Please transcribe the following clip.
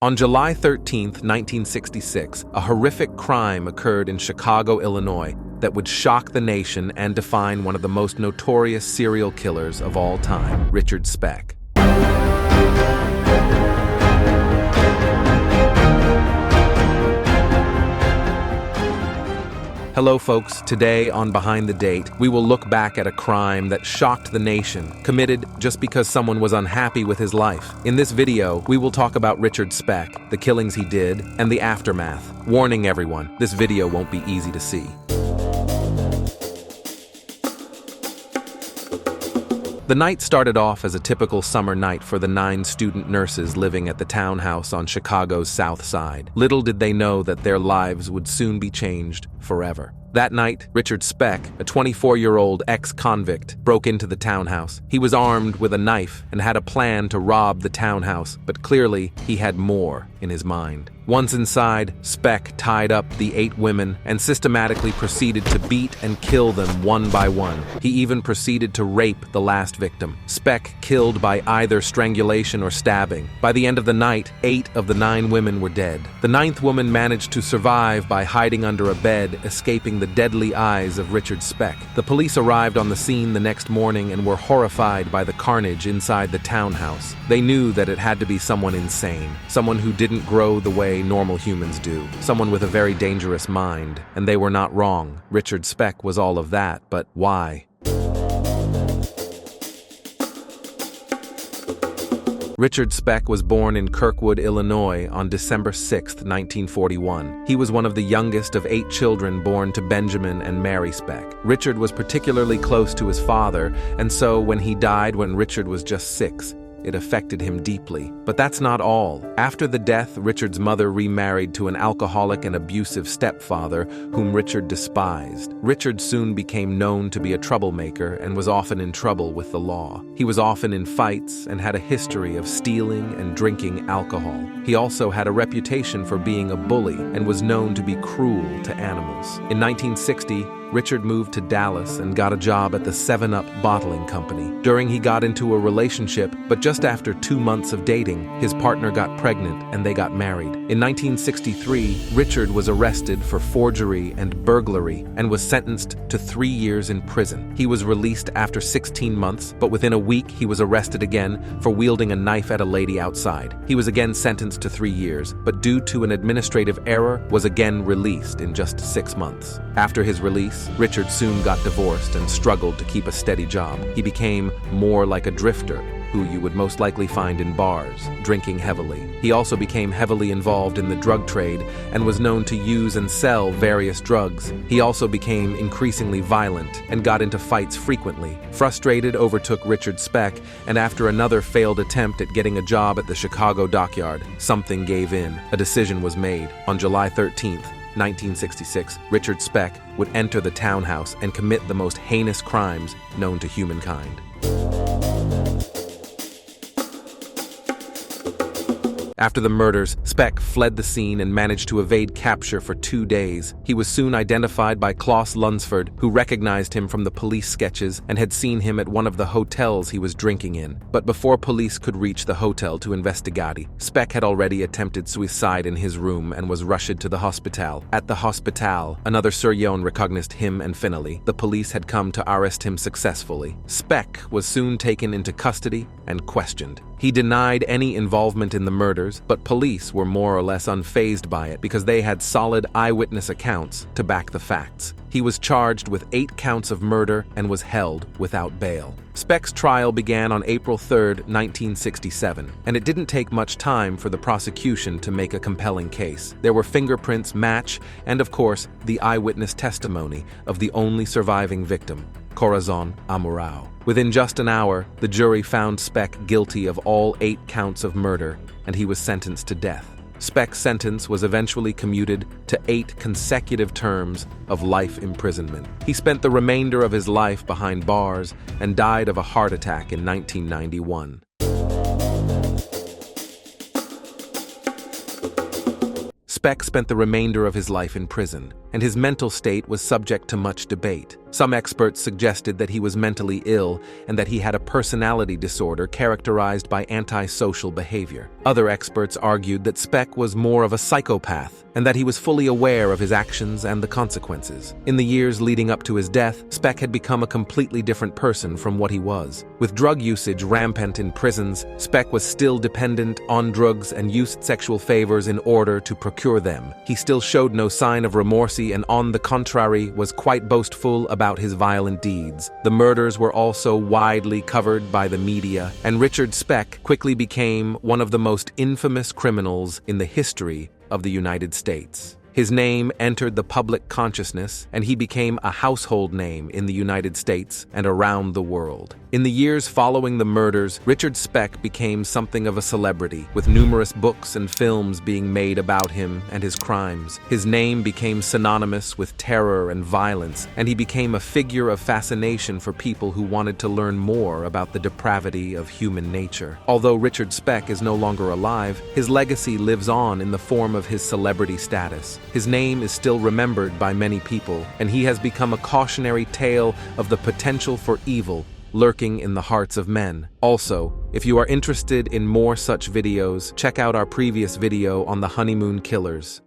On July 13, 1966, a horrific crime occurred in Chicago, Illinois, that would shock the nation and define one of the most notorious serial killers of all time, Richard Speck. Hello folks, today on Behind the Date, we will look back at a crime that shocked the nation, committed just because someone was unhappy with his life. In this video, we will talk about Richard Speck, the killings he did, and the aftermath. Warning everyone, this video won't be easy to see. The night started off as a typical summer night for the 9 student nurses living at the townhouse on Chicago's South Side. Little did they know that their lives would soon be changed forever. That night, Richard Speck, a 24-year-old ex-convict, broke into the townhouse. He was armed with a knife and had a plan to rob the townhouse, but clearly he had more in his mind. Once inside, Speck tied up the 8 women and systematically proceeded to beat and kill them one by one. He even proceeded to rape the last victim. Speck killed by either strangulation or stabbing. By the end of the night, 8 of the 9 women were dead. The 9th woman managed to survive by hiding under a bed, escaping the deadly eyes of Richard Speck. The police arrived on the scene the next morning and were horrified by the carnage inside the townhouse. They knew that it had to be someone insane, someone who didn't grow the way normal humans do, someone with a very dangerous mind. And they were not wrong. Richard Speck was all of that, but why? Richard Speck was born in Kirkwood, Illinois on December 6, 1941. He was one of the youngest of 8 children born to Benjamin and Mary Speck. Richard was particularly close to his father, and so when he died when Richard was just 6, it affected him deeply. But that's not all. After the death, Richard's mother remarried to an alcoholic and abusive stepfather whom Richard despised. Richard soon became known to be a troublemaker and was often in trouble with the law. He was often in fights and had a history of stealing and drinking alcohol. He also had a reputation for being a bully and was known to be cruel to animals. In 1960, Richard moved to Dallas and got a job at the 7-Up bottling company. During he got into a relationship, but just after 2 months of dating, his partner got pregnant and they got married. In 1963, Richard was arrested for forgery and burglary and was sentenced to 3 years in prison. He was released after 16 months, but within a week he was arrested again for wielding a knife at a lady outside. He was again sentenced to 3 years, but due to an administrative error, was again released in just 6 months. After his release, Richard soon got divorced and struggled to keep a steady job. He became more like a drifter, who you would most likely find in bars, drinking heavily. He also became heavily involved in the drug trade and was known to use and sell various drugs. He also became increasingly violent and got into fights frequently. Frustrated overtook Richard Speck, and after another failed attempt at getting a job at the Chicago dockyard, something gave in. A decision was made. On July 13th, 1966, Richard Speck would enter the townhouse and commit the most heinous crimes known to humankind. After the murders, Speck fled the scene and managed to evade capture for 2 days. He was soon identified by Klaus Lunsford, who recognized him from the police sketches and had seen him at one of the hotels he was drinking in. But before police could reach the hotel to investigate, Speck had already attempted suicide in his room and was rushed to the hospital. At the hospital, another surgeon recognized him and finally, the police had come to arrest him successfully. Speck was soon taken into custody and questioned. He denied any involvement in the murders, but police were more or less unfazed by it because they had solid eyewitness accounts to back the facts. He was charged with 8 counts of murder and was held without bail. Speck's trial began on April 3, 1967, and it didn't take much time for the prosecution to make a compelling case. There were fingerprints, match, and of course, the eyewitness testimony of the only surviving victim, Corazon Amurao. Within just an hour, the jury found Speck guilty of all 8 counts of murder, and he was sentenced to death. Speck's sentence was eventually commuted to 8 consecutive terms of life imprisonment. He spent the remainder of his life behind bars and died of a heart attack in 1991. Speck spent the remainder of his life in prison, and his mental state was subject to much debate. Some experts suggested that he was mentally ill and that he had a personality disorder characterized by antisocial behavior. Other experts argued that Speck was more of a psychopath and that he was fully aware of his actions and the consequences. In the years leading up to his death, Speck had become a completely different person from what he was. With drug usage rampant in prisons, Speck was still dependent on drugs and used sexual favors in order to procure them. He still showed no sign of remorse and, on the contrary, was quite boastful about his violent deeds. The murders were also widely covered by the media, and Richard Speck quickly became one of the most infamous criminals in the history of the United States. His name entered the public consciousness, and he became a household name in the United States and around the world. In the years following the murders, Richard Speck became something of a celebrity, with numerous books and films being made about him and his crimes. His name became synonymous with terror and violence, and he became a figure of fascination for people who wanted to learn more about the depravity of human nature. Although Richard Speck is no longer alive, his legacy lives on in the form of his celebrity status. His name is still remembered by many people, and he has become a cautionary tale of the potential for evil lurking in the hearts of men. Also, if you are interested in more such videos, check out our previous video on the honeymoon killers.